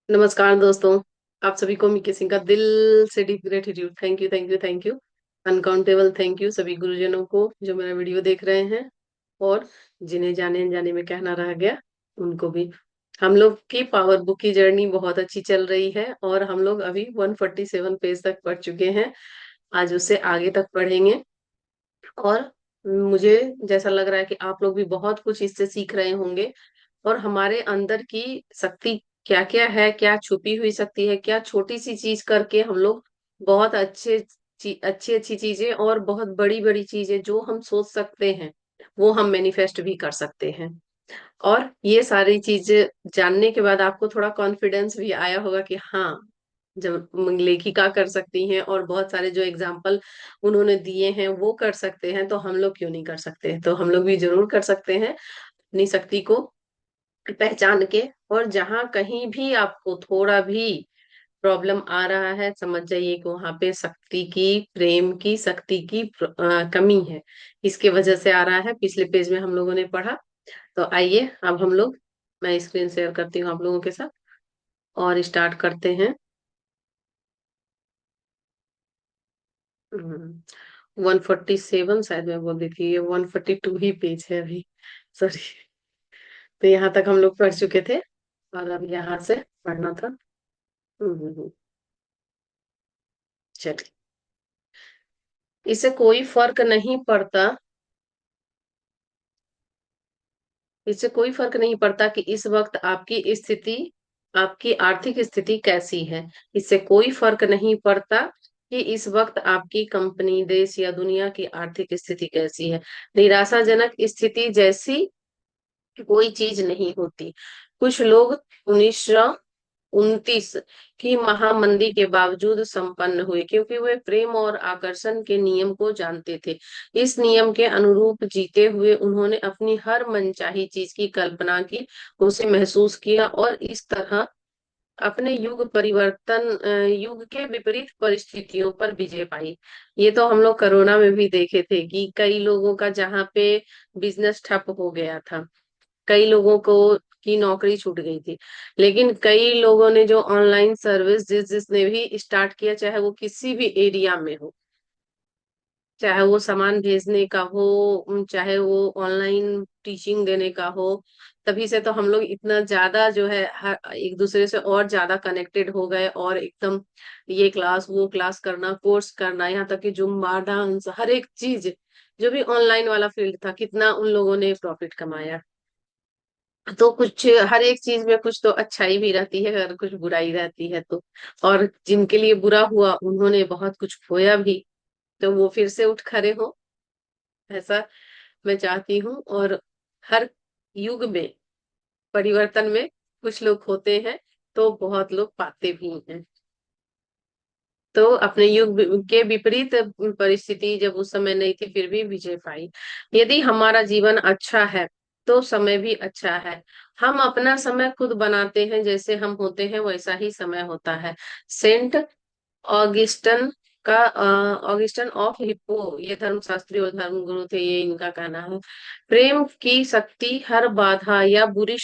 नमस्कार दोस्तों। आप सभी को मिक्की सिंह का दिल से deep gratitude. Thank you, thank you, thank you. Uncountable thank you सभी गुरुजनों को जो मेरा वीडियो देख रहे हैं, और जिन्हें जाने अनजाने में कहना रह गया उनको भी। हम लोग की पावर बुक की जर्नी बहुत अच्छी चल रही है और हम लोग अभी 147 पेज तक पढ़ चुके हैं। आज उससे आगे तक पढ़ेंगे। और मुझे जैसा लग रहा है कि आप लोग भी बहुत कुछ इससे सीख रहे होंगे। और हमारे अंदर की शक्ति क्या क्या है, क्या छुपी हुई शक्ति है, क्या छोटी सी चीज करके हम लोग बहुत अच्छी अच्छी चीजें और बहुत बड़ी बड़ी चीजें जो हम सोच सकते हैं वो हम मैनिफेस्ट भी कर सकते हैं। और ये सारी चीजें जानने के बाद आपको थोड़ा कॉन्फिडेंस भी आया होगा कि हाँ, जब लेखिका कर सकती हैं और बहुत सारे जो एग्जाम्पल उन्होंने दिए हैं वो कर सकते हैं, तो हम लोग क्यों नहीं कर सकते? तो हम लोग भी जरूर कर सकते हैं अपनी शक्ति को पहचान के। और जहां कहीं भी आपको थोड़ा भी प्रॉब्लम आ रहा है, समझ जाइए कि वहां पे शक्ति की, प्रेम की, शक्ति की कमी है। इसके वजह से आ रहा है। पिछले पेज में हम लोगों ने पढ़ा। तो आइए अब हम लोग, मैं स्क्रीन शेयर करती हूँ आप लोगों के साथ और स्टार्ट करते हैं। 147 शायद मैं बोल दी थी, ये 142 ही पेज है अभी। सॉरी। तो यहाँ तक हम लोग पढ़ चुके थे और अब यहाँ से पढ़ना था। चलिए। इससे कोई फर्क नहीं पड़ता, इससे कोई फर्क नहीं पड़ता कि इस वक्त आपकी स्थिति, आपकी आर्थिक स्थिति कैसी है। इससे कोई फर्क नहीं पड़ता कि इस वक्त आपकी कंपनी, देश या दुनिया की आर्थिक स्थिति कैसी है। निराशाजनक स्थिति जैसी कोई चीज नहीं होती। कुछ लोग 1929 की महामंदी के बावजूद संपन्न हुए क्योंकि वे प्रेम और आकर्षण के नियम को जानते थे। इस नियम के अनुरूप जीते हुए उन्होंने अपनी हर मनचाही चीज की कल्पना की, उसे महसूस किया और इस तरह अपने युग के विपरीत परिस्थितियों पर विजय पाई। ये तो हम लोग कोरोना में भी देखे थे कि कई लोगों का जहाँ पे बिजनेस ठप हो गया था, कई लोगों को की नौकरी छूट गई थी, लेकिन कई लोगों ने जो ऑनलाइन सर्विस जिसने भी स्टार्ट किया, चाहे वो किसी भी एरिया में हो, चाहे वो सामान भेजने का हो, चाहे वो ऑनलाइन टीचिंग देने का हो, तभी से तो हम लोग इतना ज्यादा जो है हर एक दूसरे से और ज्यादा कनेक्टेड हो गए। और एकदम ये क्लास वो क्लास करना, कोर्स करना, यहाँ तक कि जुम्बा, डांस, हर एक चीज जो भी ऑनलाइन वाला फील्ड था, कितना उन लोगों ने प्रॉफिट कमाया। तो कुछ हर एक चीज में कुछ तो अच्छाई भी रहती है और कुछ बुराई रहती है। तो और जिनके लिए बुरा हुआ उन्होंने बहुत कुछ खोया भी, तो वो फिर से उठ खड़े हो, ऐसा मैं चाहती हूँ। और हर युग में, परिवर्तन में कुछ लोग होते हैं तो बहुत लोग पाते भी हैं। तो अपने युग के विपरीत परिस्थिति जब उस समय नहीं थी फिर भी विजय पाई। यदि हमारा जीवन अच्छा है तो समय भी अच्छा है। हम अपना समय खुद बनाते हैं, जैसे हम होते हैं वैसा ही समय होता है। सेंट ऑगस्टन का ऑगस्टन ऑफ हिप्पो, ये धर्मशास्त्री और धर्मगुरु थे, ये इनका कहना है। प्रेम की शक्ति हर बाधा या बुरी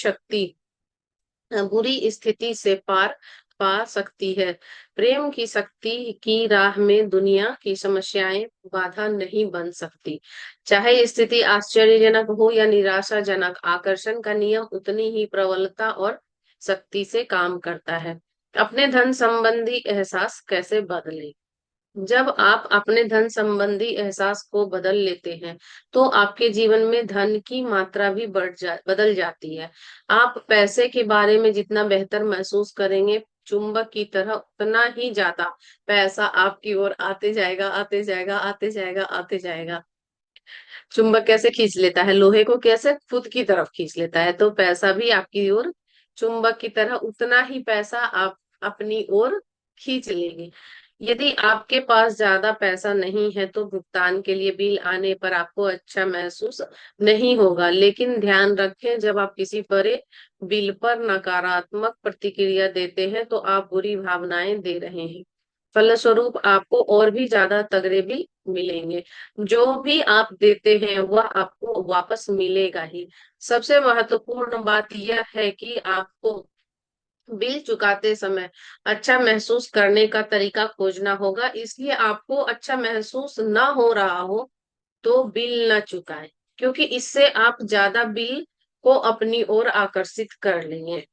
स्थिति से पार पा सकती है। प्रेम की शक्ति की राह में दुनिया की समस्याएं बाधा नहीं बन सकती। चाहे स्थिति आश्चर्यजनक हो या निराशाजनक, आकर्षण का नियम उतनी ही प्रबलता और शक्ति से काम करता है। अपने धन संबंधी एहसास कैसे बदले? जब आप अपने धन संबंधी एहसास को बदल लेते हैं तो आपके जीवन में धन की मात्रा भी बदल जाती है। आप पैसे के बारे में जितना बेहतर महसूस करेंगे, चुंबक की तरह उतना ही ज्यादा पैसा आपकी ओर आते जाएगा, आते जाएगा, आते जाएगा, आते जाएगा। चुंबक कैसे खींच लेता है लोहे को, कैसे खुद की तरफ खींच लेता है, तो पैसा भी आपकी ओर चुंबक की तरह उतना ही पैसा आप अपनी ओर खींच लेंगे। यदि आपके पास ज्यादा पैसा नहीं है तो भुगतान के लिए बिल आने पर आपको अच्छा महसूस नहीं होगा, लेकिन ध्यान रखें, जब आप किसी बड़े बिल पर नकारात्मक प्रतिक्रिया देते हैं तो आप बुरी भावनाएं दे रहे हैं। फलस्वरूप आपको और भी ज्यादा तगड़े बिल मिलेंगे। जो भी आप देते हैं वह आपको वापस मिलेगा ही। सबसे महत्वपूर्ण बात यह है कि आपको बिल चुकाते समय अच्छा महसूस करने का तरीका खोजना होगा। इसलिए आपको अच्छा महसूस ना हो रहा हो तो बिल ना चुकाएं, क्योंकि इससे आप ज्यादा बिल को अपनी ओर आकर्षित कर लेंगे।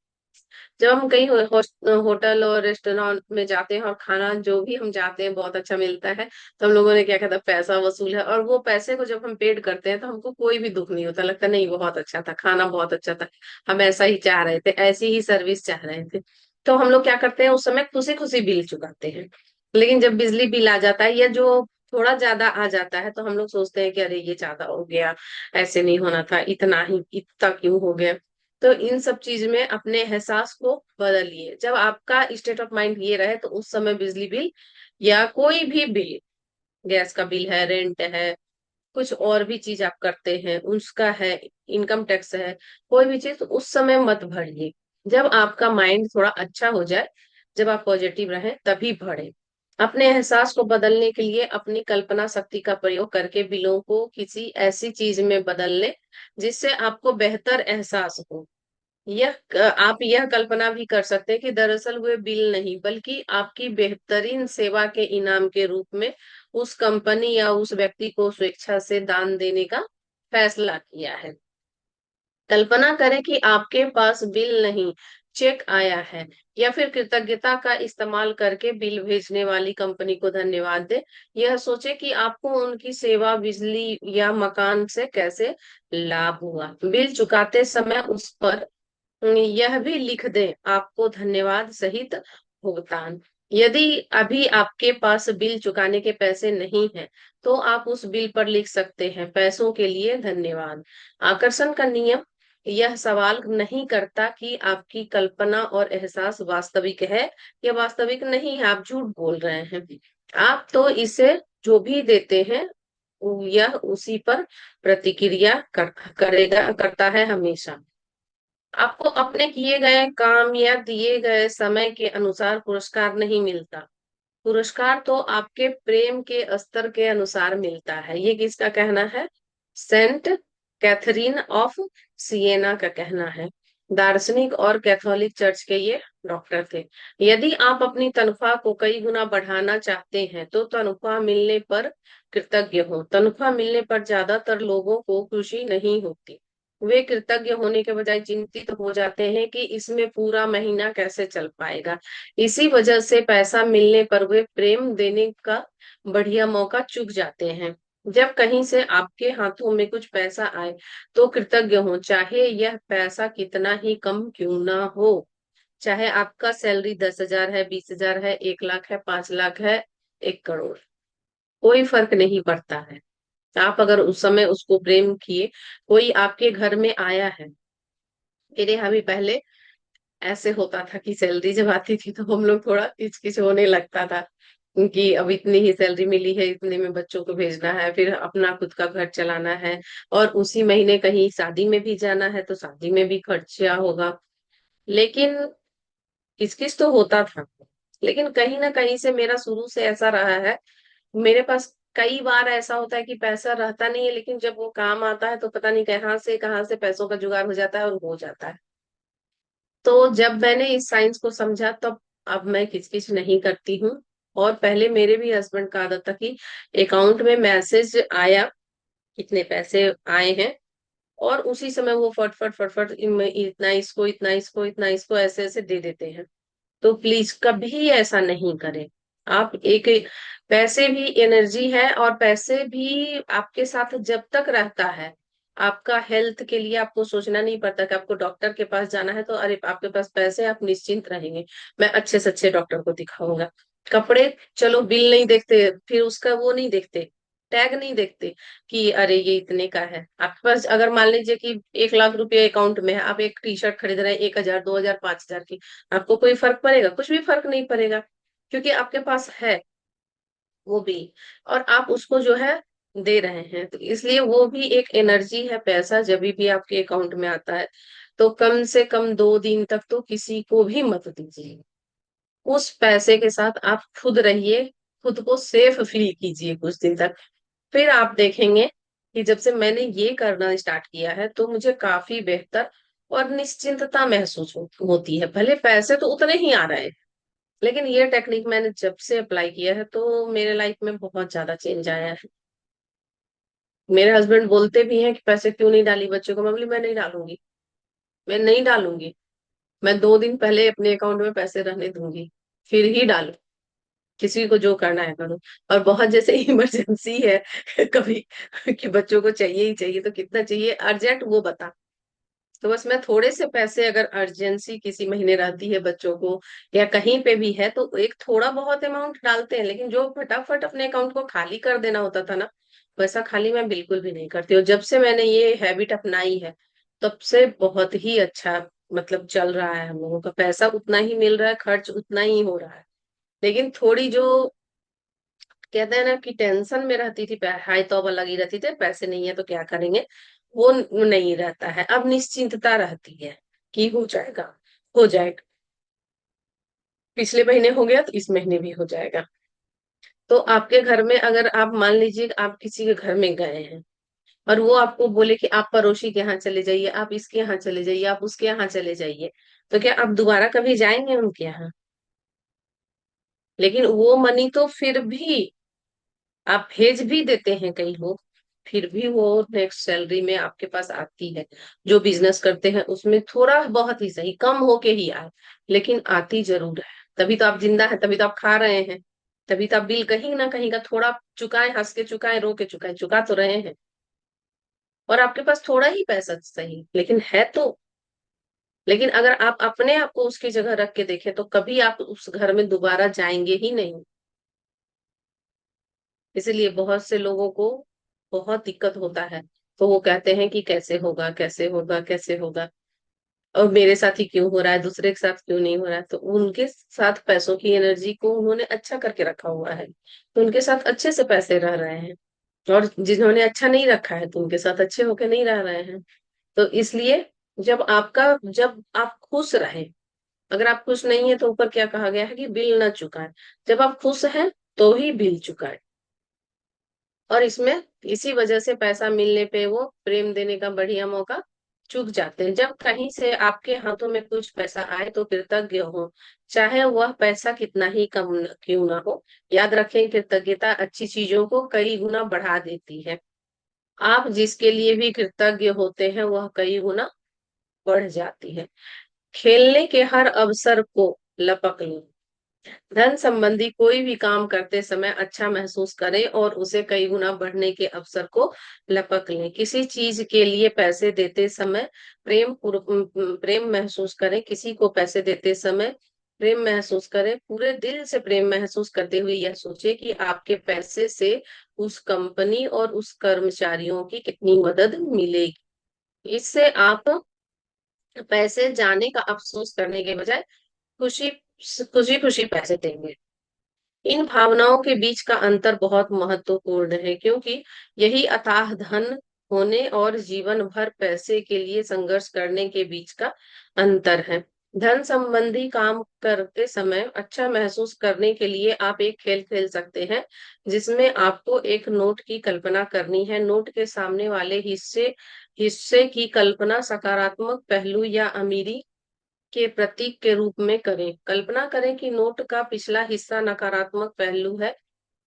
जब हम कहीं होटल और रेस्टोरेंट में जाते हैं और खाना जो भी हम जाते हैं बहुत अच्छा मिलता है, तो हम लोगों ने क्या कहता है पैसा वसूल है, और वो पैसे को जब हम पेड करते हैं तो हमको कोई भी दुख नहीं होता, लगता नहीं बहुत अच्छा था, खाना बहुत अच्छा था, हम ऐसा ही चाह रहे थे, ऐसी ही सर्विस चाह रहे थे। तो हम लोग क्या करते हैं, उस समय खुशी खुशी बिल चुकाते हैं। लेकिन जब बिजली बिल आ जाता है या जो थोड़ा ज्यादा आ जाता है तो हम लोग सोचते हैं कि अरे ये ज्यादा हो गया, ऐसे नहीं होना था, इतना ही इतना क्यों हो गया। तो इन सब चीज में अपने एहसास को बदलिए। जब आपका स्टेट ऑफ माइंड ये रहे तो उस समय बिजली बिल या कोई भी बिल, गैस का बिल है, रेंट है, कुछ और भी चीज आप करते हैं उसका है, इनकम टैक्स है, कोई भी चीज, तो उस समय मत भरिए। जब आपका माइंड थोड़ा अच्छा हो जाए, जब आप पॉजिटिव रहें तभी भरे। अपने एहसास को बदलने के लिए अपनी कल्पना शक्ति का प्रयोग करके बिलों को किसी ऐसी चीज में बदल लें जिससे आपको बेहतर एहसास हो। आप यह कल्पना भी कर सकते हैं कि दरअसल वे बिल नहीं बल्कि आपकी बेहतरीन सेवा के इनाम के रूप में उस कंपनी या उस व्यक्ति को स्वेच्छा से दान देने का फैसला किया है। कल्पना करें कि आपके पास बिल नहीं, चेक आया है, या फिर कृतज्ञता का इस्तेमाल करके बिल भेजने वाली कंपनी को धन्यवाद दे। यह सोचे कि आपको उनकी सेवा, बिजली या मकान से कैसे लाभ हुआ। बिल चुकाते समय उस पर यह भी लिख दें, आपको धन्यवाद सहित भुगतान। यदि अभी आपके पास बिल चुकाने के पैसे नहीं हैं, तो आप उस बिल पर लिख सकते हैं, पैसों के लिए धन्यवाद। आकर्षण का नियम यह सवाल नहीं करता कि आपकी कल्पना और एहसास वास्तविक है या वास्तविक नहीं है, आप झूठ बोल रहे हैं। आप तो इसे जो भी देते हैं यह उसी पर प्रतिक्रिया करता है हमेशा। आपको अपने किए गए काम या दिए गए समय के अनुसार पुरस्कार नहीं मिलता। पुरस्कार तो आपके प्रेम के स्तर के अनुसार मिलता है। ये किसका कहना है? सेंट कैथरीन ऑफ सिएना का कहना है। दार्शनिक और कैथोलिक चर्च के ये डॉक्टर थे। यदि आप अपनी तनख्वाह को कई गुना बढ़ाना चाहते हैं तो तनख्वाह मिलने पर कृतज्ञ हो। तनख्वाह मिलने पर ज्यादातर लोगों को खुशी नहीं होती। वे कृतज्ञ होने के बजाय चिंतित हो जाते हैं कि इसमें पूरा महीना कैसे चल पाएगा। इसी वजह से पैसा मिलने पर वे प्रेम देने का बढ़िया मौका चूक जाते हैं। जब कहीं से आपके हाथों में कुछ पैसा आए तो कृतज्ञ हो, चाहे यह पैसा कितना ही कम क्यों ना हो। चाहे आपका सैलरी 10,000 है, 20,000 है, 1 लाख है, 5 लाख है, 1 करोड़, कोई फर्क नहीं पड़ता है। आप अगर उस समय उसको प्रेम किए। कोई आपके घर में आया है, मेरे यहाँ भी पहले ऐसे होता था कि सैलरी जब आती थी तो हम लोग थोड़ा किचकिच होने लगता था कि अब इतनी ही सैलरी मिली है, इतने में बच्चों को भेजना है, फिर अपना खुद का घर चलाना है, और उसी महीने कहीं शादी में भी जाना है तो शादी में भी खर्चा होगा। लेकिन किचकिच तो होता था। लेकिन कहीं ना कहीं से मेरा शुरू से ऐसा रहा है। मेरे पास कई बार ऐसा होता है कि पैसा रहता नहीं है, लेकिन जब वो काम आता है तो पता नहीं कहाँ से पैसों का जुगाड़ हो जाता है और हो जाता है। तो जब मैंने इस साइंस को समझा तब अब मैं किचकिच नहीं करती हूँ। और पहले मेरे भी हस्बैंड का आदत था कि अकाउंट में मैसेज आया, इतने पैसे आए हैं, और उसी समय वो फट फट फट फट इतना इसको, इतना इसको, इतना इसको, ऐसे ऐसे दे देते हैं। तो प्लीज कभी ऐसा नहीं करें। आप एक, पैसे भी एनर्जी है, और पैसे भी आपके साथ जब तक रहता है, आपका हेल्थ के लिए आपको सोचना नहीं पड़ता कि आपको डॉक्टर के पास जाना है तो अरे आपके पास पैसे हैं, आप निश्चिंत रहेंगे, मैं अच्छे से अच्छे डॉक्टर को दिखाऊंगा। कपड़े, चलो बिल नहीं देखते, फिर उसका वो नहीं देखते, टैग नहीं देखते कि अरे ये इतने का है। आपके पास अगर मान लीजिए कि 1 लाख रुपए अकाउंट में है, आप एक टी शर्ट खरीद रहे हैं 1,000, 2,000, 5,000 की, आपको कोई फर्क पड़ेगा? कुछ भी फर्क नहीं पड़ेगा, क्योंकि आपके पास है वो भी, और आप उसको जो है दे रहे हैं। तो इसलिए वो भी एक एनर्जी है। पैसा जब भी आपके अकाउंट में आता है तो कम से कम 2 दिन तक तो किसी को भी मत दीजिए। उस पैसे के साथ आप खुद रहिए, खुद को सेफ फील कीजिए कुछ दिन तक। फिर आप देखेंगे कि जब से मैंने ये करना स्टार्ट किया है तो मुझे काफी बेहतर और निश्चिंतता महसूस होती है। भले पैसे तो उतने ही आ रहे हैं, लेकिन ये टेक्निक मैंने जब से अप्लाई किया है तो मेरे लाइफ में बहुत ज्यादा चेंज आया है। मेरे हस्बैंड बोलते भी हैं कि पैसे क्यों नहीं डाली बच्चों को, मैं बोली मैं नहीं डालूंगी, मैं नहीं डालूंगी। मैं 2 दिन पहले अपने अकाउंट में पैसे रहने दूंगी, फिर ही डालू। किसी को जो करना है करो। और बहुत जैसे इमरजेंसी है कभी कि बच्चों को चाहिए ही चाहिए, तो कितना चाहिए अर्जेंट वो बता। तो बस मैं थोड़े से पैसे अगर अर्जेंसी किसी महीने रहती है बच्चों को या कहीं पे भी है तो एक थोड़ा बहुत अमाउंट डालते हैं, लेकिन जो फटाफट अपने अकाउंट को खाली कर देना होता था ना, वैसा खाली मैं बिल्कुल भी नहीं करती। और जब से मैंने ये हैबिट अपनाई है, तब से बहुत ही अच्छा मतलब चल रहा है। हम लोगों का पैसा उतना ही मिल रहा है, खर्च उतना ही हो रहा है। लेकिन थोड़ी जो कहते हैं ना कि टेंशन में रहती थी, हाई तौबा लगी रहती थी पैसे नहीं है तो क्या करेंगे, वो नहीं रहता है। अब निश्चिंतता रहती है कि हो जाएगा, हो जाएगा। पिछले महीने हो गया तो इस महीने भी हो जाएगा। तो आपके घर में अगर आप मान लीजिए आप किसी के घर में गए हैं और वो आपको बोले कि आप पड़ोसी के यहाँ चले जाइए, आप इसके यहाँ चले जाइए, आप उसके यहाँ चले जाइए, तो क्या आप दोबारा कभी जाएंगे उनके यहाँ? लेकिन वो मनी तो फिर भी आप भेज भी देते हैं कई लोग, फिर भी वो नेक्स्ट सैलरी में आपके पास आती है। जो बिजनेस करते हैं उसमें थोड़ा बहुत ही सही कम होके ही आए, लेकिन आती जरूर है। तभी तो आप जिंदा है, तभी तो आप खा रहे हैं, तभी तो आप बिल कहीं ना कहीं का थोड़ा चुकाए, हंस के चुकाए, रो के चुकाए, चुका तो रहे हैं। और आपके पास थोड़ा ही पैसा सही लेकिन है तो। लेकिन अगर आप अपने आप को उसकी जगह रख के देखें तो कभी आप उस घर में दोबारा जाएंगे ही नहीं। इसलिए बहुत से लोगों को बहुत दिक्कत होता है। तो वो कहते हैं कि कैसे होगा, कैसे होगा, कैसे होगा, और मेरे साथ ही क्यों हो रहा है, दूसरे के साथ क्यों नहीं हो रहा है। तो उनके साथ पैसों की एनर्जी को उन्होंने अच्छा करके रखा हुआ है, तो उनके साथ अच्छे से पैसे रह रहे हैं। और जिन्होंने अच्छा नहीं रखा है तो उनके साथ अच्छे होके नहीं रह रहे हैं। तो इसलिए जब आप खुश रहे, अगर आप खुश नहीं है तो ऊपर क्या कहा गया है कि बिल ना चुकाए। जब आप खुश हैं तो ही बिल चुकाए। और इसमें इसी वजह से पैसा मिलने पे वो प्रेम देने का बढ़िया मौका चूक जाते हैं। जब कहीं से आपके हाथों में कुछ पैसा आए तो कृतज्ञ हो, चाहे वह पैसा कितना ही कम क्यों ना हो। याद रखें, कृतज्ञता अच्छी चीजों को कई गुना बढ़ा देती है। आप जिसके लिए भी कृतज्ञ होते हैं वह कई गुना बढ़ जाती है। खेलने के हर अवसर को लपक लो। धन संबंधी कोई भी काम करते समय अच्छा महसूस करें और उसे कई गुना बढ़ने के अवसर को लपक लें। किसी चीज के लिए पैसे देते समय प्रेम महसूस करें। किसी को पैसे देते समय प्रेम महसूस करें। पूरे दिल से प्रेम महसूस करते हुए यह सोचे कि आपके पैसे से उस कंपनी और उस कर्मचारियों की कितनी मदद मिलेगी। इससे आप पैसे जाने का अफसोस करने के बजाय खुशी खुशी खुशी पैसे देंगे। इन भावनाओं के बीच का अंतर बहुत महत्वपूर्ण है, क्योंकि यही अथाह धन होने और जीवन भर पैसे के लिए संघर्ष करने के बीच का अंतर है। धन संबंधी काम करते समय अच्छा महसूस करने के लिए आप एक खेल खेल सकते हैं, जिसमें आपको एक नोट की कल्पना करनी है। नोट के सामने वाले हिस्से हिस्से की कल्पना सकारात्मक पहलू या अमीरी के प्रतीक के रूप में करें। कल्पना करें कि नोट का पिछला हिस्सा नकारात्मक पहलू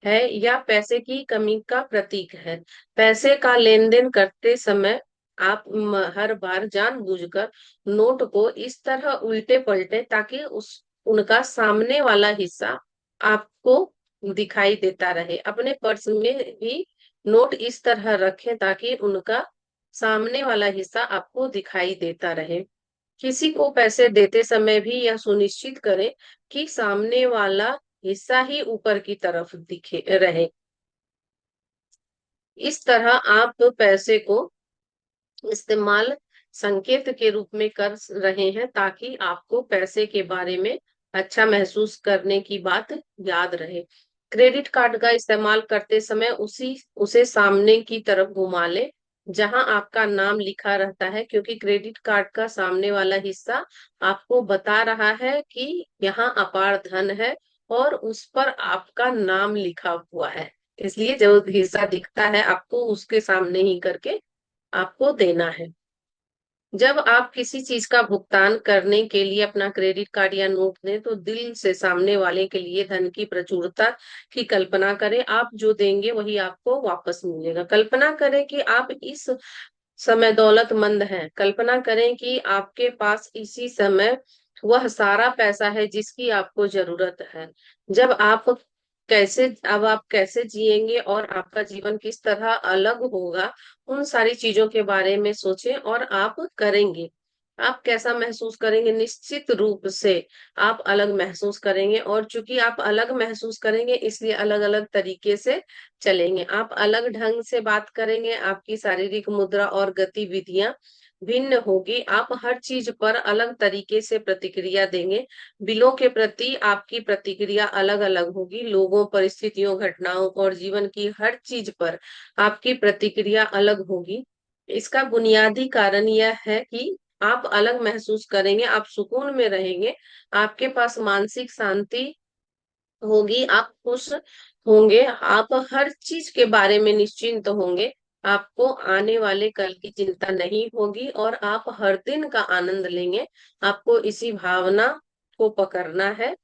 है या पैसे की कमी का प्रतीक है। पैसे का लेन देन करते समय आप हर बार जानबूझकर नोट को इस तरह उल्टे पलटे ताकि उस उनका सामने वाला हिस्सा आपको दिखाई देता रहे। अपने पर्स में भी नोट इस तरह रखें ताकि उनका सामने वाला हिस्सा आपको दिखाई देता रहे। किसी को पैसे देते समय भी यह सुनिश्चित करें कि सामने वाला हिस्सा ही ऊपर की तरफ दिखे रहे। इस तरह आप पैसे को इस्तेमाल संकेत के रूप में कर रहे हैं ताकि आपको पैसे के बारे में अच्छा महसूस करने की बात याद रहे। क्रेडिट कार्ड का इस्तेमाल करते समय उसे सामने की तरफ घुमा ले जहां आपका नाम लिखा रहता है, क्योंकि क्रेडिट कार्ड का सामने वाला हिस्सा आपको बता रहा है कि यहाँ अपार धन है और उस पर आपका नाम लिखा हुआ है। इसलिए जो हिस्सा दिखता है आपको उसके सामने ही करके आपको देना है। जब आप किसी चीज का भुगतान करने के लिए अपना क्रेडिट कार्ड या नोट दें तो दिल से सामने वाले के लिए धन की प्रचुरता की कल्पना करें। आप जो देंगे वही आपको वापस मिलेगा। कल्पना करें कि आप इस समय दौलतमंद हैं। कल्पना करें कि आपके पास इसी समय वह सारा पैसा है जिसकी आपको जरूरत है। जब आप अब आप कैसे जिएंगे और आपका जीवन किस तरह अलग होगा, उन सारी चीजों के बारे में सोचें और आप करेंगे। आप कैसा महसूस करेंगे? निश्चित रूप से आप अलग महसूस करेंगे, और चूंकि आप अलग महसूस करेंगे इसलिए अलग अलग तरीके से चलेंगे। आप अलग ढंग से बात करेंगे, आपकी शारीरिक मुद्रा और गतिविधियां भिन्न होगी। आप हर चीज पर अलग तरीके से प्रतिक्रिया देंगे। बिलों के प्रति आपकी प्रतिक्रिया अलग अलग होगी। लोगों, परिस्थितियों, घटनाओं और जीवन की हर चीज पर आपकी प्रतिक्रिया अलग होगी। इसका बुनियादी कारण यह है कि आप अलग महसूस करेंगे, आप सुकून में रहेंगे, आपके पास मानसिक शांति होगी, आप खुश होंगे, आप हर चीज के बारे में निश्चिंत होंगे। आपको आने वाले कल की चिंता नहीं होगी और आप हर दिन का आनंद लेंगे। आपको इसी भावना को पकड़ना है।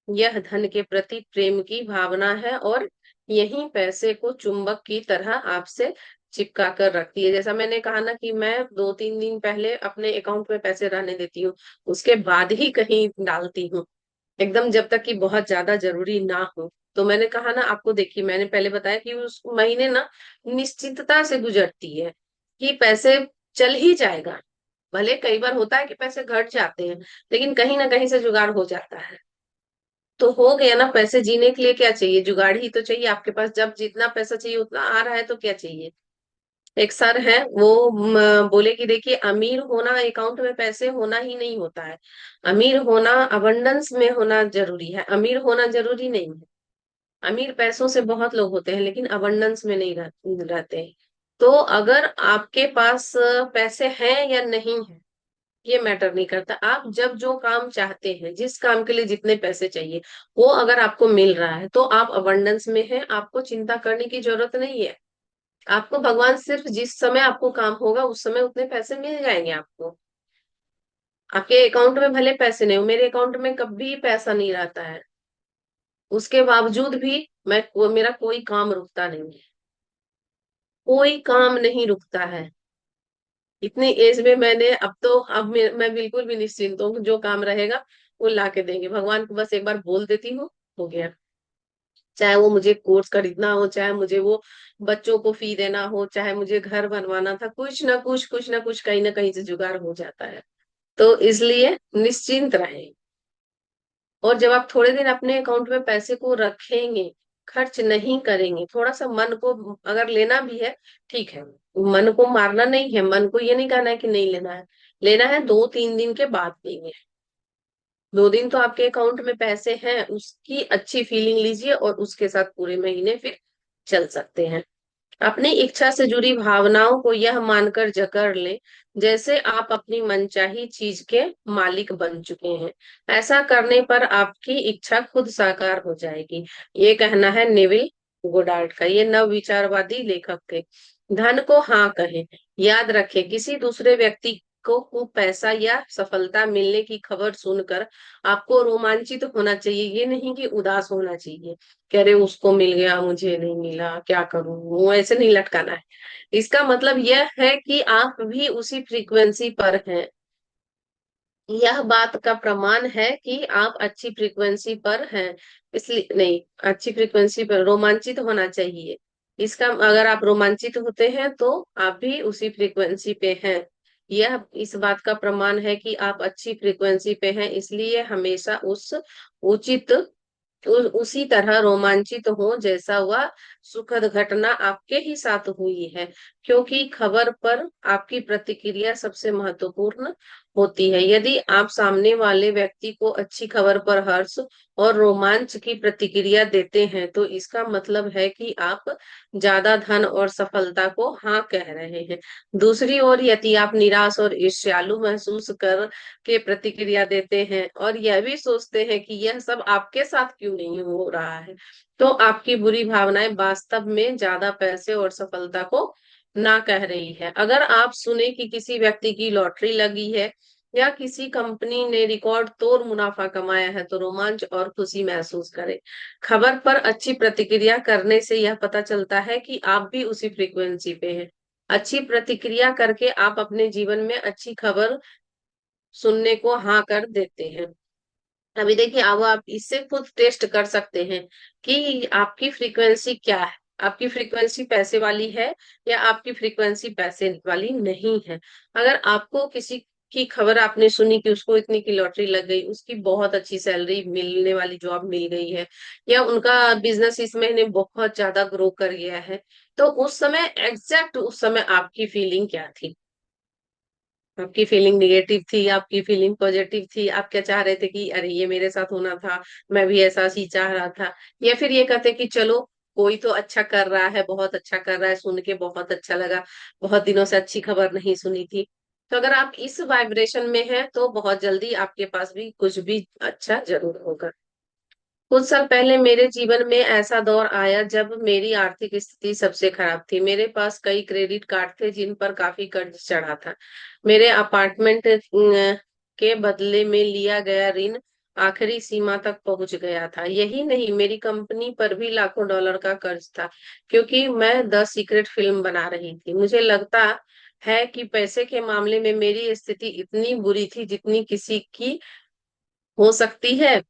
यह धन के प्रति प्रेम की भावना है और यही पैसे को चुंबक की तरह आपसे चिपका कर रखती है। जैसा मैंने कहा ना कि मैं 2-3 दिन पहले अपने अकाउंट में पैसे रहने देती हूँ, उसके बाद ही कहीं डालती हूँ, एकदम जब तक कि बहुत ज्यादा जरूरी ना हो। तो मैंने कहा ना आपको, देखिए मैंने पहले बताया कि उस महीने ना निश्चितता से गुजरती है कि पैसे चल ही जाएगा। भले कई बार होता है कि पैसे घट जाते हैं, लेकिन कहीं ना कहीं से जुगाड़ हो जाता है। तो हो गया ना, पैसे जीने के लिए क्या चाहिए? जुगाड़ ही तो चाहिए आपके पास। जब जितना पैसा चाहिए उतना आ रहा है तो क्या चाहिए? एक सर है, वो बोले कि देखिए, अमीर होना अकाउंट में पैसे होना ही नहीं होता है। अमीर होना अबंडेंस में होना जरूरी है, अमीर होना जरूरी नहीं है। अमीर पैसों से बहुत लोग होते हैं लेकिन अबंडेंस में नहीं रहते हैं। तो अगर आपके पास पैसे हैं या नहीं है, ये मैटर नहीं करता। आप जब जो काम चाहते हैं, जिस काम के लिए जितने पैसे चाहिए, वो अगर आपको मिल रहा है तो आप अबंडेंस में हैं, आपको चिंता करने की जरूरत नहीं है। आपको भगवान सिर्फ जिस समय आपको काम होगा उस समय उतने पैसे मिल जाएंगे आपको। आपके अकाउंट में भले पैसे नहीं हो, मेरे अकाउंट में कभी पैसा नहीं रहता है, उसके बावजूद भी मेरा कोई काम रुकता नहीं है। कोई काम नहीं रुकता है। इतनी एज में मैंने, अब मैं बिल्कुल भी निश्चिंत हूँ, जो काम रहेगा वो ला के देंगे। भगवान को बस एक बार बोल देती हूँ, हो गया। चाहे वो मुझे कोर्स खरीदना हो, चाहे मुझे वो बच्चों को फी देना हो, चाहे मुझे घर बनवाना था, कुछ ना कुछ कहीं ना कहीं से जुगाड़ हो जाता है। तो इसलिए निश्चिंत रहें। और जब आप थोड़े दिन अपने अकाउंट में पैसे को रखेंगे, खर्च नहीं करेंगे, थोड़ा सा मन को अगर लेना भी है, ठीक है, मन को मारना नहीं है, मन को ये नहीं कहना है कि नहीं लेना है। लेना है 2-3 दिन के बाद लेंगे। 2 दिन तो आपके अकाउंट में पैसे हैं, उसकी अच्छी फीलिंग लीजिए और उसके साथ पूरे महीने फिर चल सकते हैं। अपनी इच्छा से जुड़ी भावनाओं को यह मानकर जकड़ ले जैसे आप अपनी मनचाही चीज के मालिक बन चुके हैं। ऐसा करने पर आपकी इच्छा खुद साकार हो जाएगी। ये कहना है नेविल गोडार्ड का, ये नव विचारवादी लेखक के। धन को हाँ कहें। याद रखें, किसी दूसरे व्यक्ति को पैसा या सफलता मिलने की खबर सुनकर आपको रोमांचित होना चाहिए, ये नहीं कि उदास होना चाहिए। कह रहे उसको मिल गया मुझे नहीं मिला, क्या करूं, वो ऐसे नहीं लटकाना है। इसका मतलब यह है कि आप भी उसी फ्रीक्वेंसी पर हैं। यह बात का प्रमाण है कि आप अच्छी फ्रीक्वेंसी पर हैं। इसलिए नहीं, अच्छी फ्रीक्वेंसी पर रोमांचित होना चाहिए। इसका, अगर आप रोमांचित होते हैं तो आप भी उसी फ्रीक्वेंसी पे हैं। यह इस बात का प्रमाण है कि आप अच्छी फ्रीक्वेंसी पे हैं, इसलिए हमेशा उचित उसी तरह रोमांचित हो जैसा वह सुखद घटना आपके ही साथ हुई है। क्योंकि खबर पर आपकी प्रतिक्रिया सबसे महत्वपूर्ण होती है। यदि आप सामने वाले व्यक्ति को अच्छी खबर पर हर्ष और रोमांच की प्रतिक्रिया देते हैं तो इसका मतलब है कि आप ज्यादा धन और सफलता को हाँ कह रहे हैं। दूसरी ओर यदि आप निराश और ईर्ष्यालु महसूस कर के प्रतिक्रिया देते हैं और यह भी सोचते हैं कि यह सब आपके साथ क्यों नहीं हो रहा है, तो आपकी बुरी भावनाएं वास्तव में ज्यादा पैसे और सफलता को ना कह रही है। अगर आप सुने कि किसी व्यक्ति की लॉटरी लगी है या किसी कंपनी ने रिकॉर्ड तोड़ मुनाफा कमाया है तो रोमांच और खुशी महसूस करें। खबर पर अच्छी प्रतिक्रिया करने से यह पता चलता है कि आप भी उसी फ्रीक्वेंसी पे हैं। अच्छी प्रतिक्रिया करके आप अपने जीवन में अच्छी खबर सुनने को हाँ कर देते हैं। अभी देखिए, अब आप इससे खुद टेस्ट कर सकते हैं कि आपकी फ्रीक्वेंसी क्या है। आपकी फ्रीक्वेंसी पैसे वाली है या आपकी फ्रीक्वेंसी पैसे वाली नहीं है। अगर आपको किसी की खबर आपने सुनी कि उसको इतनी की लॉटरी लग गई, उसकी बहुत अच्छी सैलरी मिलने वाली जॉब मिल गई है, या उनका बिजनेस इस महीने बहुत ज्यादा ग्रो कर गया है, तो उस समय एग्जैक्ट उस समय आपकी फीलिंग क्या थी? आपकी फीलिंग निगेटिव थी, आपकी फीलिंग पॉजिटिव थी? आप क्या चाह रहे थे कि अरे ये मेरे साथ होना था, मैं भी ऐसा ही चाह रहा था? या फिर ये कहते कि चलो, कोई तो अच्छा कर रहा है, बहुत अच्छा कर रहा है, सुन के बहुत अच्छा लगा, बहुत दिनों से अच्छी खबर नहीं सुनी थी। तो अगर आप इस वाइब्रेशन में हैं तो बहुत जल्दी आपके पास भी कुछ भी अच्छा जरूर होगा। कुछ साल पहले मेरे जीवन में ऐसा दौर आया जब मेरी आर्थिक स्थिति सबसे खराब थी। मेरे पास कई क्रेडिट कार्ड थे जिन पर काफी कर्ज चढ़ा था। मेरे अपार्टमेंट के बदले में लिया गया ऋण आखिरी सीमा तक पहुंच गया था। यही नहीं, मेरी कंपनी पर भी लाखों डॉलर का कर्ज था, क्योंकि मैं द सीक्रेट फिल्म बना रही थी। मुझे लगता है कि पैसे के मामले में मेरी स्थिति इतनी बुरी थी जितनी किसी की हो सकती है।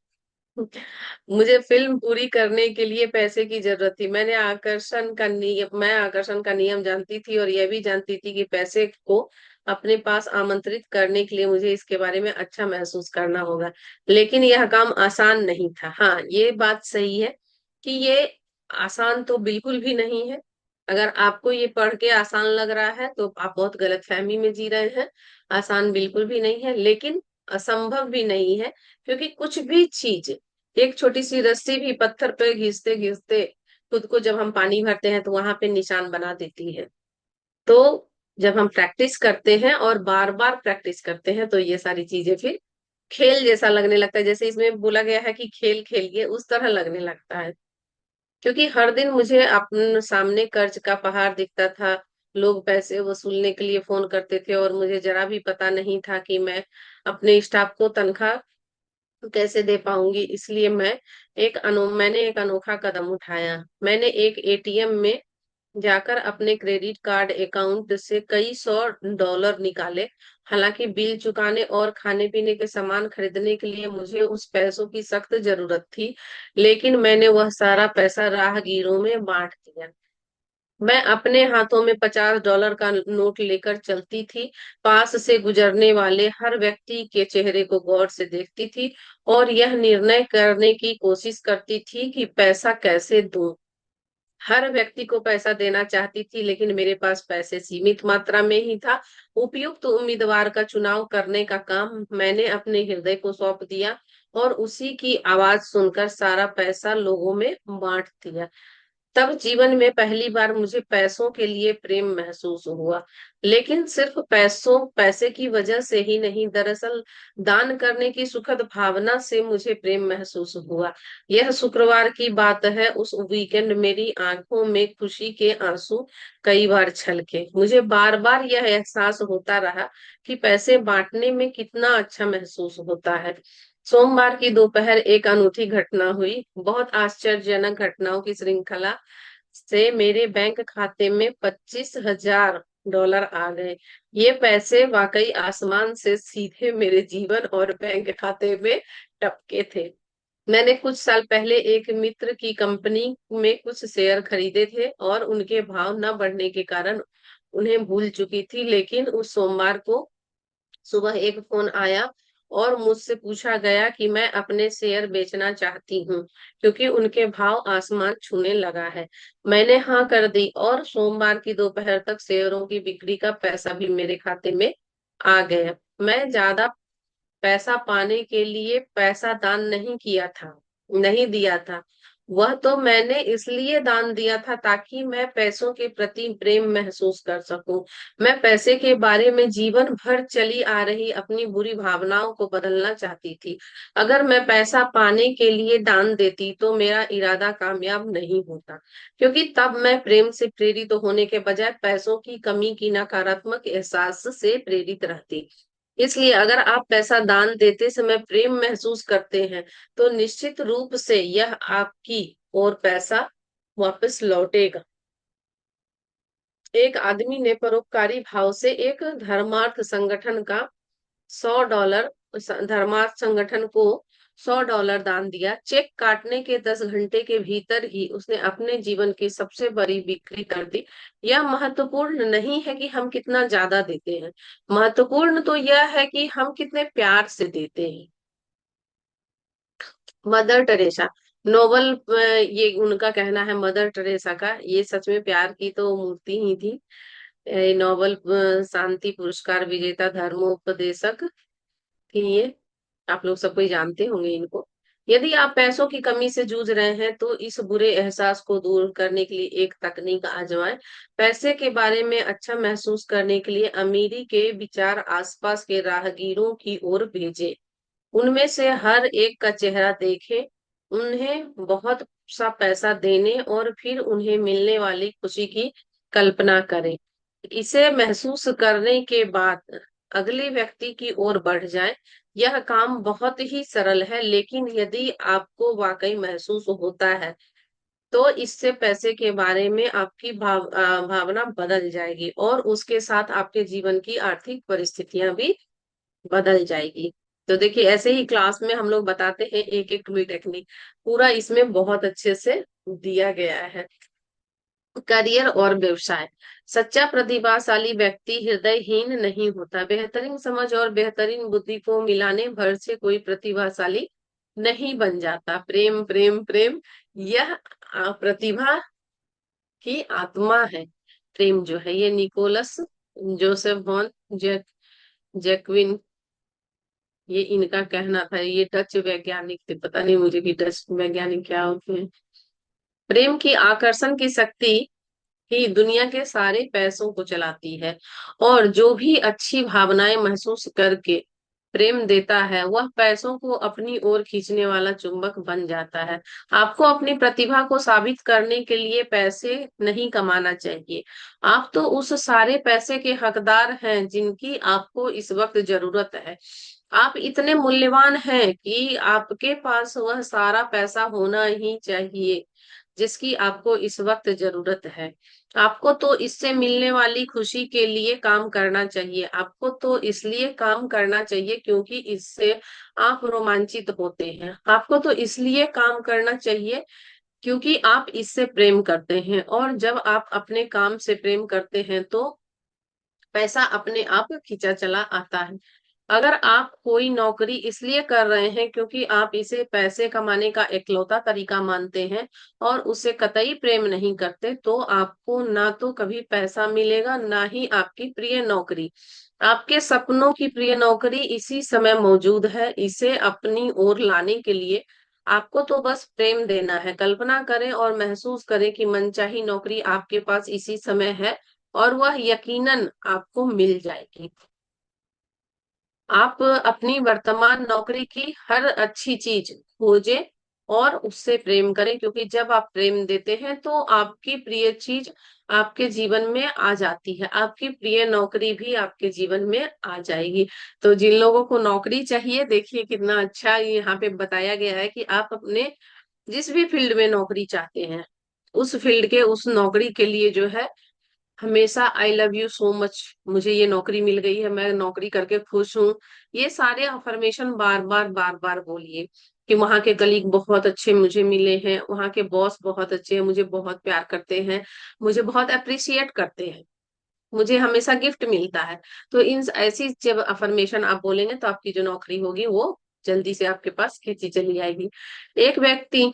मुझे फिल्म पूरी करने के लिए पैसे की जरूरत थी। मैं आकर्षण का नियम जानती थी और यह भी जानती थी कि पैसे को अपने पास आमंत्रित करने के लिए मुझे इसके बारे में अच्छा महसूस करना होगा। लेकिन यह काम आसान नहीं था। हाँ, ये बात सही है कि ये आसान तो बिल्कुल भी नहीं है। अगर आपको ये पढ़ के आसान लग रहा है तो आप बहुत गलतफहमी में जी रहे हैं। आसान बिल्कुल भी नहीं है, लेकिन असंभव भी नहीं है। क्योंकि कुछ भी चीज, एक छोटी सी रस्सी भी पत्थर पे घिसते घिसते खुद को जब हम पानी भरते हैं तो वहां पे निशान बना देती है। तो जब हम प्रैक्टिस करते हैं और बार बार प्रैक्टिस करते हैं तो ये सारी चीजें फिर खेल जैसा लगने लगता है। जैसे इसमें बोला गया है कि खेल खेलिए, उस तरह लगने लगता है। क्योंकि हर दिन मुझे अपने सामने कर्ज का पहाड़ दिखता था। लोग पैसे वसूलने के लिए फोन करते थे और मुझे जरा भी पता नहीं था कि मैं अपने स्टाफ को तनख्वाह कैसे दे पाऊंगी। इसलिए मैंने एक अनोखा कदम उठाया। मैंने एक एटीएम में जाकर अपने क्रेडिट कार्ड अकाउंट से कई सौ डॉलर निकाले। हालांकि बिल चुकाने और खाने पीने के सामान खरीदने के लिए मुझे उस पैसों की सख्त जरूरत थी, लेकिन मैंने वह सारा पैसा राहगीरों में बांट दिया। मैं अपने हाथों में $50 का नोट लेकर चलती थी, पास से गुजरने वाले हर व्यक्ति के चेहरे को गौर से देखती थी और यह निर्णय करने की कोशिश करती थी कि पैसा कैसे दूं। हर व्यक्ति को पैसा देना चाहती थी, लेकिन मेरे पास पैसे सीमित मात्रा में ही था। उपयुक्त उम्मीदवार का चुनाव करने का काम मैंने अपने हृदय को सौंप दिया और उसी की आवाज सुनकर सारा पैसा लोगों में बांट दिया। तब जीवन में पहली बार मुझे पैसों के लिए प्रेम महसूस हुआ। लेकिन सिर्फ पैसे की वजह से ही नहीं, दरअसल दान करने की सुखद भावना से मुझे प्रेम महसूस हुआ। यह शुक्रवार की बात है। उस वीकेंड मेरी आंखों में खुशी के आंसू कई बार छलके। मुझे बार बार यह एहसास होता रहा कि पैसे बांटने में कितना अच्छा महसूस होता है। सोमवार की दोपहर एक अनूठी घटना हुई। बहुत आश्चर्यजनक घटनाओं की श्रृंखला से मेरे बैंक खाते में $25,000 आ गए। ये पैसे वाकई आसमान से सीधे मेरे जीवन और बैंक खाते में टपके थे। मैंने कुछ साल पहले एक मित्र की कंपनी में कुछ शेयर खरीदे थे और उनके भाव न बढ़ने के कारण उन्हें भूल चुकी थी। लेकिन उस सोमवार को सुबह एक फोन आया और मुझसे पूछा गया कि मैं अपने शेयर बेचना चाहती हूँ, क्योंकि उनके भाव आसमान छूने लगा है। मैंने हाँ कर दी और सोमवार की दोपहर तक शेयरों की बिक्री का पैसा भी मेरे खाते में आ गया। मैं ज्यादा पैसा पाने के लिए पैसा दान नहीं किया था, नहीं दिया था। वह तो मैंने इसलिए दान दिया था ताकि मैं पैसों के प्रति प्रेम महसूस कर सकूं। मैं पैसे के बारे में जीवन भर चली आ रही अपनी बुरी भावनाओं को बदलना चाहती थी। अगर मैं पैसा पाने के लिए दान देती तो मेरा इरादा कामयाब नहीं होता, क्योंकि तब मैं प्रेम से प्रेरित होने के बजाय पैसों की कमी की नकारात्मक एहसास से प्रेरित रहती। इसलिए अगर आप पैसा दान देते समय प्रेम महसूस करते हैं तो निश्चित रूप से यह आपकी और पैसा वापस लौटेगा। एक आदमी ने परोपकारी भाव से एक $100 धर्मार्थ संगठन को $100 दान दिया। चेक काटने के 10 घंटे के भीतर ही उसने अपने जीवन की सबसे बड़ी बिक्री कर दी। यह महत्वपूर्ण नहीं है कि हम कितना ज्यादा देते हैं, महत्वपूर्ण तो यह है कि हम कितने प्यार से देते हैं। मदर टेरेसा, नोबल ये उनका कहना है मदर टेरेसा का, ये सच में प्यार की तो मूर्ति ही थी। नोबल शांति पुरस्कार विजेता धर्मोपदेशक थी ये। आप लोग सब कोई जानते होंगे इनको। यदि आप पैसों की कमी से जूझ रहे हैं तो इस बुरे एहसास को दूर करने के लिए एक तकनीक आजमाएं। पैसे के बारे में अच्छा महसूस करने के लिए अमीरी के विचार आसपास के राहगीरों की ओर भेजें। उनमें से हर एक का चेहरा देखें, उन्हें बहुत सा पैसा देने और फिर उन्हें मिलने वाली खुशी की कल्पना करें। इसे महसूस करने के बाद अगले व्यक्ति की ओर बढ़ जाएं। यह काम बहुत ही सरल है, लेकिन यदि आपको वाकई महसूस होता है तो इससे पैसे के बारे में आपकी भावना बदल जाएगी और उसके साथ आपके जीवन की आर्थिक परिस्थितियां भी बदल जाएगी। तो देखिए ऐसे ही क्लास में हम लोग बताते हैं एक एक टूल टेक्निक, पूरा इसमें बहुत अच्छे से दिया गया है। करियर और व्यवसाय। सच्चा प्रतिभाशाली व्यक्ति हृदयहीन नहीं होता। बेहतरीन समझ और बेहतरीन बुद्धि को मिलाने भर से कोई प्रतिभाशाली नहीं बन जाता। प्रेम प्रेम प्रेम, यह प्रतिभा की आत्मा है। प्रेम जो है, ये निकोलस जोसेफ वॉन जैक्विन, ये इनका कहना था। ये डच वैज्ञानिक थे, पता नहीं मुझे कि डच वैज्ञानिक क्या होते हैं। प्रेम की आकर्षण की शक्ति ही दुनिया के सारे पैसों को चलाती है, और जो भी अच्छी भावनाएं महसूस करके प्रेम देता है वह पैसों को अपनी ओर खींचने वाला चुंबक बन जाता है। आपको अपनी प्रतिभा को साबित करने के लिए पैसे नहीं कमाना चाहिए। आप तो उस सारे पैसे के हकदार हैं जिनकी आपको इस वक्त जरूरत है। आप इतने मूल्यवान हैं कि आपके पास वह सारा पैसा होना ही चाहिए जिसकी आपको इस वक्त जरूरत है। आपको तो इससे मिलने वाली खुशी के लिए काम करना चाहिए। आपको तो इसलिए काम करना चाहिए क्योंकि इससे आप रोमांचित होते हैं। आपको तो इसलिए काम करना चाहिए क्योंकि आप इससे प्रेम करते हैं, और जब आप अपने काम से प्रेम करते हैं तो पैसा अपने आप खींचा चला आता है। अगर आप कोई नौकरी इसलिए कर रहे हैं क्योंकि आप इसे पैसे कमाने का इकलौता तरीका मानते हैं और उसे कतई प्रेम नहीं करते, तो आपको ना तो कभी पैसा मिलेगा ना ही आपकी प्रिय नौकरी। आपके सपनों की प्रिय नौकरी इसी समय मौजूद है। इसे अपनी ओर लाने के लिए आपको तो बस प्रेम देना है। कल्पना करें और महसूस करें कि मनचाही नौकरी आपके पास इसी समय है, और वह यकीनन आपको मिल जाएगी। आप अपनी वर्तमान नौकरी की हर अच्छी चीज खोजें और उससे प्रेम करें, क्योंकि जब आप प्रेम देते हैं तो आपकी प्रिय चीज आपके जीवन में आ जाती है। आपकी प्रिय नौकरी भी आपके जीवन में आ जाएगी। तो जिन लोगों को नौकरी चाहिए, देखिए कितना अच्छा यहाँ पे बताया गया है कि आप अपने जिस भी फील्ड में नौकरी चाहते हैं उस फील्ड के उस नौकरी के लिए जो है हमेशा I love you so much, मुझे ये नौकरी मिल गई है, मैं नौकरी करके खुश हूँ, ये सारे अफर्मेशन बार बार बोलिए। कि वहां के कलीग बहुत अच्छे मुझे मिले हैं, वहां के बॉस बहुत अच्छे हैं, मुझे बहुत प्यार करते हैं, मुझे बहुत अप्रिशिएट करते हैं, मुझे हमेशा गिफ्ट मिलता है। तो इन ऐसी जब अफर्मेशन आप बोलेंगे तो आपकी जो नौकरी होगी वो जल्दी से आपके पास खींची चली आएगी। एक व्यक्ति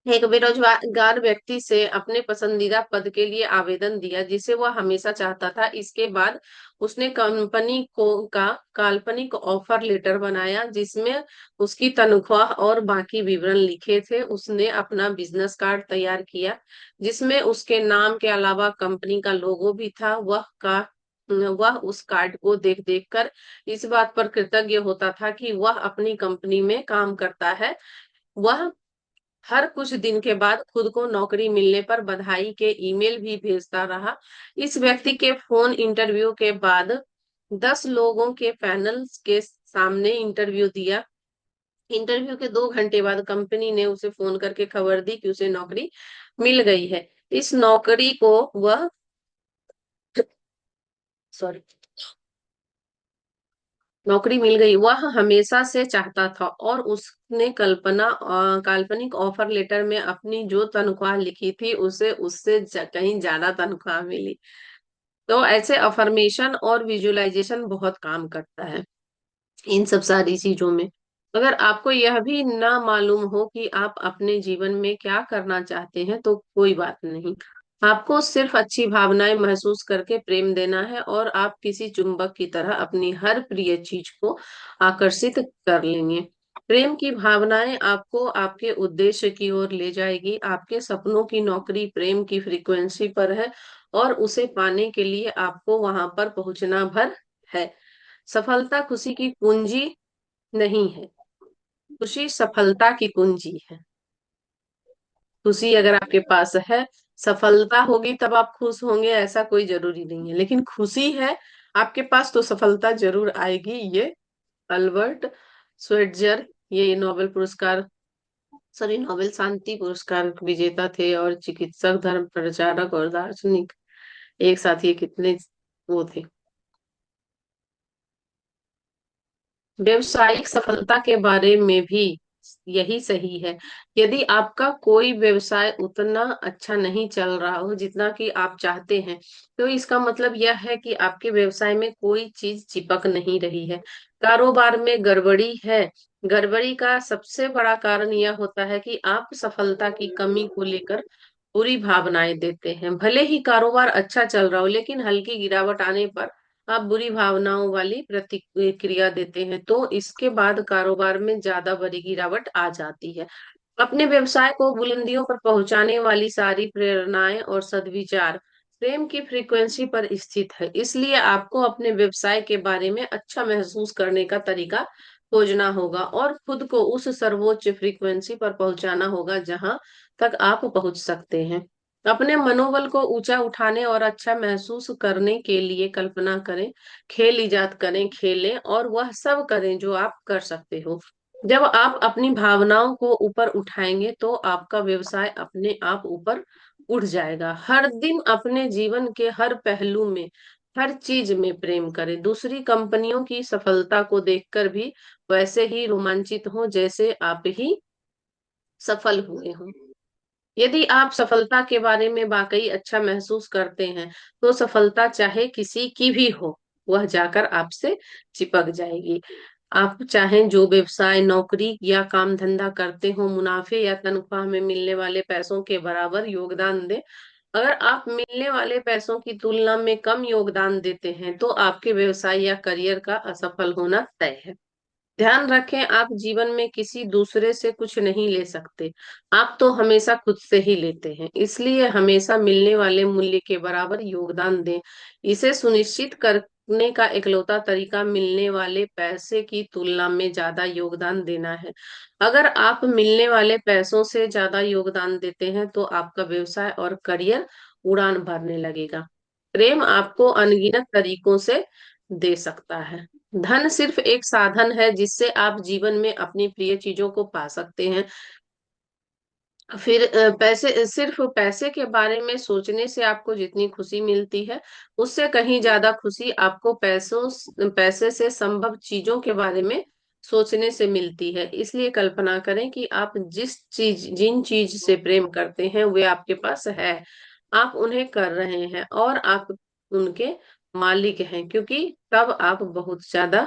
एक बेरोजगार व्यक्ति से अपने पसंदीदा पद के लिए आवेदन दिया जिसे वह हमेशा चाहता था। इसके बाद उसने कंपनी को का काल्पनिक ऑफर लेटर बनाया जिसमें उसकी तनख्वाह और बाकी विवरण लिखे थे। उसने अपना बिजनेस कार्ड तैयार किया जिसमें उसके नाम के अलावा कंपनी का लोगो भी था। वह उस कार्ड को देख देख कर इस बात पर कृतज्ञ होता था कि वह अपनी कंपनी में काम करता है। वह हर कुछ दिन के बाद खुद को नौकरी मिलने पर बधाई के ईमेल भी भेजता रहा। इस व्यक्ति के फोन इंटरव्यू के बाद 10 लोगों के पैनल के सामने इंटरव्यू दिया। इंटरव्यू के 2 घंटे बाद कंपनी ने उसे फोन करके खबर दी कि उसे नौकरी मिल गई है। इस नौकरी को वह सॉरी नौकरी मिल गई वह हमेशा से चाहता था और उसने काल्पनिक ऑफर लेटर में अपनी जो तनख्वाह लिखी थी उसे उससे कहीं ज्यादा तनख्वाह मिली। तो ऐसे अफर्मेशन और विजुअलाइजेशन बहुत काम करता है इन सब सारी चीजों में। अगर आपको यह भी ना मालूम हो कि आप अपने जीवन में क्या करना चाहते हैं तो कोई बात नहीं। आपको सिर्फ अच्छी भावनाएं महसूस करके प्रेम देना है और आप किसी चुंबक की तरह अपनी हर प्रिय चीज को आकर्षित कर लेंगे। प्रेम की भावनाएं आपको आपके उद्देश्य की ओर ले जाएगी। आपके सपनों की नौकरी प्रेम की फ्रीक्वेंसी पर है और उसे पाने के लिए आपको वहां पर पहुंचना भर है। सफलता खुशी की कुंजी नहीं है। खुशी सफलता की कुंजी है। खुशी अगर आपके पास है, सफलता होगी तब आप खुश होंगे ऐसा कोई जरूरी नहीं है, लेकिन खुशी है आपके पास तो सफलता जरूर आएगी। ये अल्बर्ट स्वेट्जर, ये नोबेल पुरस्कार सॉरी नोबेल शांति पुरस्कार विजेता थे और चिकित्सक, धर्म प्रचारक और दार्शनिक एक साथ ये कितने वो थे। व्यवसायिक सफलता के बारे में भी यही सही है। यदि आपका कोई व्यवसाय उतना अच्छा नहीं चल रहा हो जितना कि आप चाहते हैं, तो इसका मतलब यह है कि आपके व्यवसाय में कोई चीज चिपक नहीं रही है। कारोबार में गड़बड़ी है। गड़बड़ी का सबसे बड़ा कारण यह होता है कि आप सफलता की कमी को लेकर बुरी भावनाएं देते हैं। भले ही कारोबार अच्छा चल रहा हो लेकिन हल्की गिरावट आने पर आप बुरी भावनाओं वाली प्रतिक्रिया देते हैं तो इसके बाद कारोबार में ज्यादा बड़ी गिरावट आ जाती है। अपने व्यवसाय को बुलंदियों पर पहुंचाने वाली सारी प्रेरणाएं और सद्विचार प्रेम की फ्रीक्वेंसी पर स्थित है। इसलिए आपको अपने व्यवसाय के बारे में अच्छा महसूस करने का तरीका खोजना होगा और खुद को उस सर्वोच्च फ्रीक्वेंसी पर पहुंचाना होगा जहां तक आप पहुंच सकते हैं। अपने मनोबल को ऊंचा उठाने और अच्छा महसूस करने के लिए कल्पना करें, खेल इजाद करें, खेलें और वह सब करें जो आप कर सकते हो। जब आप अपनी भावनाओं को ऊपर उठाएंगे तो आपका व्यवसाय अपने आप ऊपर उठ जाएगा। हर दिन अपने जीवन के हर पहलू में, हर चीज में प्रेम करें। दूसरी कंपनियों की सफलता को देखकर भी वैसे ही रोमांचित हो जैसे आप ही सफल हुए हो। यदि आप सफलता के बारे में वाकई अच्छा महसूस करते हैं तो सफलता चाहे किसी की भी हो, वह जाकर आपसे चिपक जाएगी। आप चाहें जो व्यवसाय, नौकरी या काम धंधा करते हो, मुनाफे या तनख्वाह में मिलने वाले पैसों के बराबर योगदान दें। अगर आप मिलने वाले पैसों की तुलना में कम योगदान देते हैं तो आपके व्यवसाय या करियर का असफल होना तय है। ध्यान रखें, आप जीवन में किसी दूसरे से कुछ नहीं ले सकते। आप तो हमेशा खुद से ही लेते हैं। इसलिए हमेशा मिलने वाले मूल्य के बराबर योगदान दें। इसे सुनिश्चित करने का इकलौता तरीका मिलने वाले पैसे की तुलना में ज्यादा योगदान देना है। अगर आप मिलने वाले पैसों से ज्यादा योगदान देते हैं तो आपका व्यवसाय और करियर उड़ान भरने लगेगा। प्रेम आपको अनगिनत तरीकों से दे सकता है। धन सिर्फ एक साधन है जिससे आप जीवन में अपनी प्रिय चीजों को पा सकते हैं। फिर पैसे सिर्फ पैसे के बारे में सोचने से आपको जितनी खुशी मिलती है उससे कहीं ज्यादा खुशी आपको पैसे से संभव चीजों के बारे में सोचने से मिलती है। इसलिए कल्पना करें कि आप जिन चीज से प्रेम करते हैं वे आपके पास है। आप उन्हें कर रहे हैं और आप उनके मालिक हैं, क्योंकि तब आप बहुत ज्यादा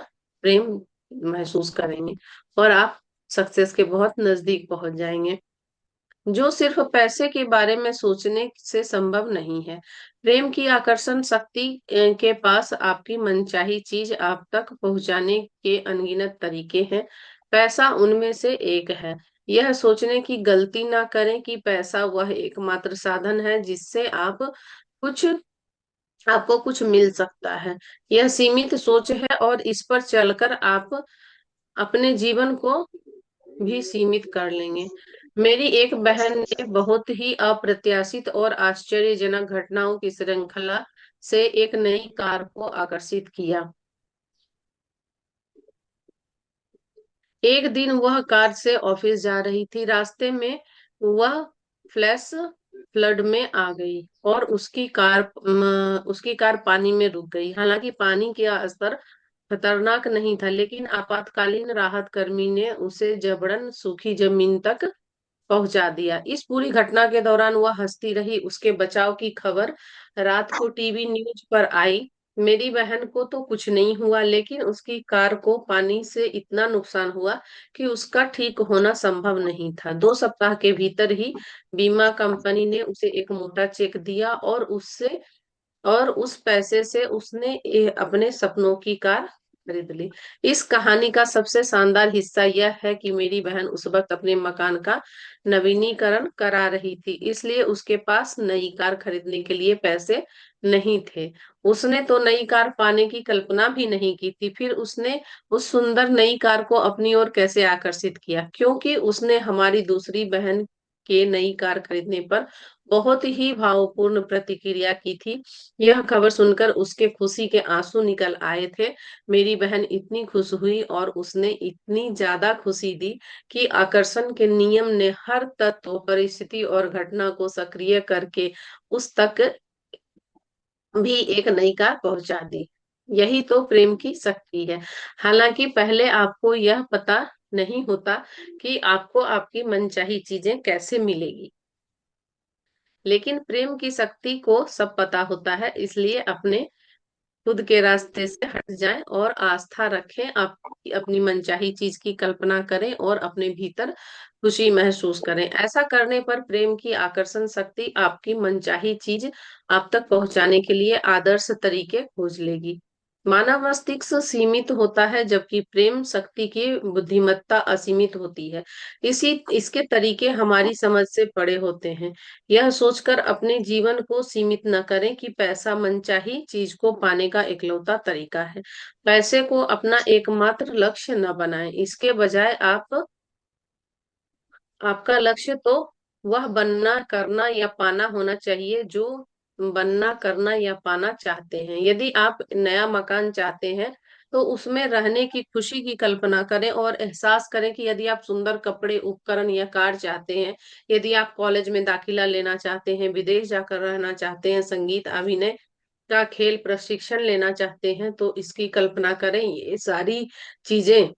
प्रेम महसूस करेंगे और आप सक्सेस के बहुत नजदीक पहुंच जाएंगे। जो सिर्फ पैसे के बारे में सोचने से संभव नहीं है। प्रेम की आकर्षण शक्ति के पास आपकी मनचाही चीज आप तक पहुंचाने के अनगिनत तरीके हैं। पैसा उनमें से एक है। यह सोचने की गलती ना करें कि पैसा वह एकमात्र साधन है जिससे कुछ आपको कुछ मिल सकता है। यह सीमित सोच है और इस पर चलकर आप अपने जीवन को भी सीमित कर लेंगे। मेरी एक बहन ने बहुत ही अप्रत्याशित और आश्चर्यजनक घटनाओं की श्रृंखला से एक नई कार को आकर्षित किया। एक दिन वह कार से ऑफिस जा रही थी। रास्ते में वह फ्लैश फ्लड में आ गई और उसकी कार पानी में रुक गई। हालांकि पानी का स्तर खतरनाक नहीं था, लेकिन आपातकालीन राहत कर्मी ने उसे जबरन सूखी जमीन तक पहुंचा दिया। इस पूरी घटना के दौरान वह हंसती रही। उसके बचाव की खबर रात को टीवी न्यूज पर आई। मेरी बहन को तो कुछ नहीं हुआ, लेकिन उसकी कार को पानी से इतना नुकसान हुआ कि उसका ठीक होना संभव नहीं था। 2 सप्ताह के भीतर ही बीमा कंपनी ने उसे एक मोटा चेक दिया और उस पैसे से उसने अपने सपनों की कार खरीद ली। इस कहानी का सबसे शानदार हिस्सा यह है कि मेरी बहन उस वक्त अपने मकान का नवीनीकरण करा रही थी, इसलिए उसके पास नई कार खरीदने के लिए पैसे नहीं थे। उसने तो नई कार पाने की कल्पना भी नहीं की थी। फिर उसने उस सुंदर नई कार को अपनी ओर कैसे आकर्षित किया, क्योंकि उसने हमारी दूसरी बहन के नई कार खरीदने पर बहुत ही भावपूर्ण प्रतिक्रिया की थी। यह खबर सुनकर उसके खुशी के आंसू निकल आए थे। मेरी बहन इतनी खुश हुई और उसने इतनी ज्यादा खुशी दी कि आकर्षण के नियम ने हर तत्व, परिस्थिति और घटना को सक्रिय करके उस तक भी एक नई कार पहुंचा दी। यही तो प्रेम की शक्ति है। हालांकि पहले आपको यह पता नहीं होता कि आपको आपकी मनचाही चीजें कैसे मिलेगी, लेकिन प्रेम की शक्ति को सब पता होता है। इसलिए अपने खुद के रास्ते से हट जाएं और आस्था रखें। आप अपनी मनचाही चीज की कल्पना करें और अपने भीतर खुशी महसूस करें। ऐसा करने पर प्रेम की आकर्षण शक्ति आपकी मनचाही चीज आप तक पहुंचाने के लिए आदर्श तरीके खोज लेगी। मानव मस्तिष्क सीमित होता है, जबकि प्रेम शक्ति की बुद्धिमत्ता असीमित होती है। इसी इसके तरीके हमारी समझ से परे होते हैं। यह सोचकर अपने जीवन को सीमित न करें कि पैसा मनचाही चीज को पाने का इकलौता तरीका है। पैसे को अपना एकमात्र लक्ष्य न बनाएं। इसके बजाय आपका लक्ष्य तो वह बनना, करना या पाना होना चाहिए जो बनना, करना या पाना चाहते हैं। यदि आप नया मकान चाहते हैं तो उसमें रहने की खुशी की कल्पना करें और एहसास करें कि यदि आप सुंदर कपड़े, उपकरण या कार चाहते हैं, यदि आप कॉलेज में दाखिला लेना चाहते हैं, विदेश जाकर रहना चाहते हैं, संगीत, अभिनय का खेल प्रशिक्षण लेना चाहते हैं, तो इसकी कल्पना करें। ये सारी चीजें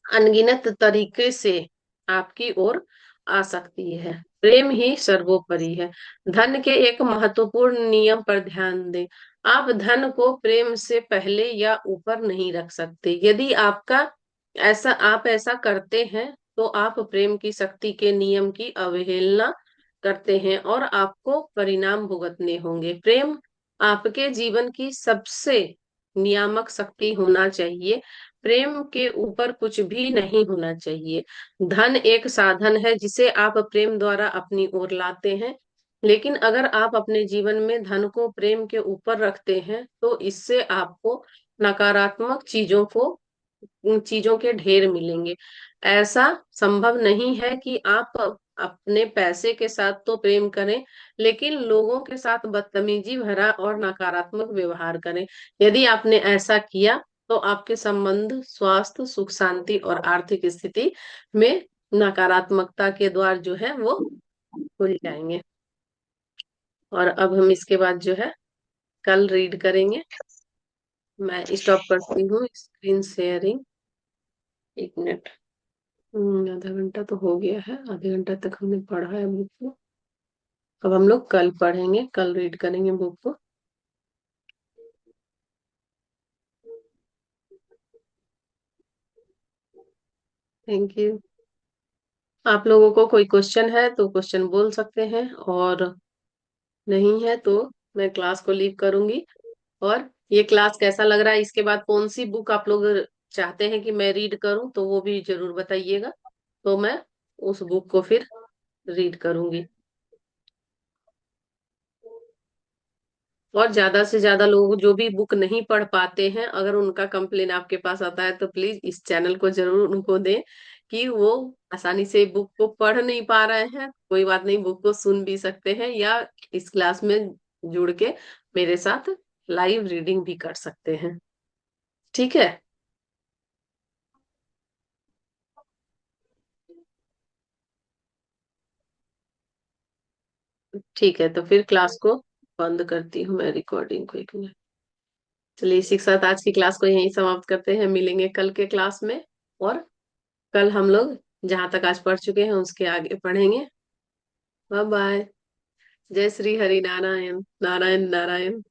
अनगिनत तरीके से आपकी ओर आ सकती है। प्रेम ही सर्वोपरि है। धन के एक महत्वपूर्ण नियम पर ध्यान दें। आप धन को प्रेम से पहले या ऊपर नहीं रख सकते। यदि आप ऐसा करते हैं तो आप प्रेम की शक्ति के नियम की अवहेलना करते हैं और आपको परिणाम भुगतने होंगे। प्रेम आपके जीवन की सबसे नियामक शक्ति होना चाहिए। प्रेम के ऊपर कुछ भी नहीं होना चाहिए। धन एक साधन है जिसे आप प्रेम द्वारा अपनी ओर लाते हैं, लेकिन अगर आप अपने जीवन में धन को प्रेम के ऊपर रखते हैं तो इससे आपको नकारात्मक चीजों के ढेर मिलेंगे। ऐसा संभव नहीं है कि आप अपने पैसे के साथ तो प्रेम करें, लेकिन लोगों के साथ बदतमीजी भरा और नकारात्मक व्यवहार करें। यदि आपने ऐसा किया तो आपके संबंध, स्वास्थ्य, सुख शांति और आर्थिक स्थिति में नकारात्मकता के द्वार जो है वो खुल जाएंगे। और अब हम इसके बाद जो है कल रीड करेंगे। मैं स्टॉप करती हूँ स्क्रीन शेयरिंग। 1 मिनट। आधा घंटा तो हो गया है। आधे घंटा तक हमने पढ़ा है बुक को। अब हम लोग कल पढ़ेंगे, कल रीड करेंगे बुक को। Thank you. आप लोगों को कोई क्वेश्चन है तो क्वेश्चन बोल सकते हैं, और नहीं है तो मैं क्लास को लीव करूंगी। और ये क्लास कैसा लग रहा है, इसके बाद कौन सी बुक आप लोग चाहते हैं कि मैं रीड करूं, तो वो भी जरूर बताइएगा। तो मैं उस बुक को फिर रीड करूंगी। और ज्यादा से ज्यादा लोग जो भी बुक नहीं पढ़ पाते हैं, अगर उनका कंप्लेन आपके पास आता है तो प्लीज इस चैनल को जरूर उनको दें, कि वो आसानी से बुक को पढ़ नहीं पा रहे हैं, कोई बात नहीं, बुक को सुन भी सकते हैं, या इस क्लास में जुड़ के मेरे साथ लाइव रीडिंग भी कर सकते हैं। ठीक है। ठीक है, तो फिर क्लास को बंद करती हूँ मैं, रिकॉर्डिंग को 1 मिनट। चलिए, इसी के साथ आज की क्लास को यहीं समाप्त करते हैं, मिलेंगे कल के क्लास में। और कल हम लोग जहां तक आज पढ़ चुके हैं उसके आगे पढ़ेंगे। Bye bye. जय श्री हरि नारायण नारायण नारायण।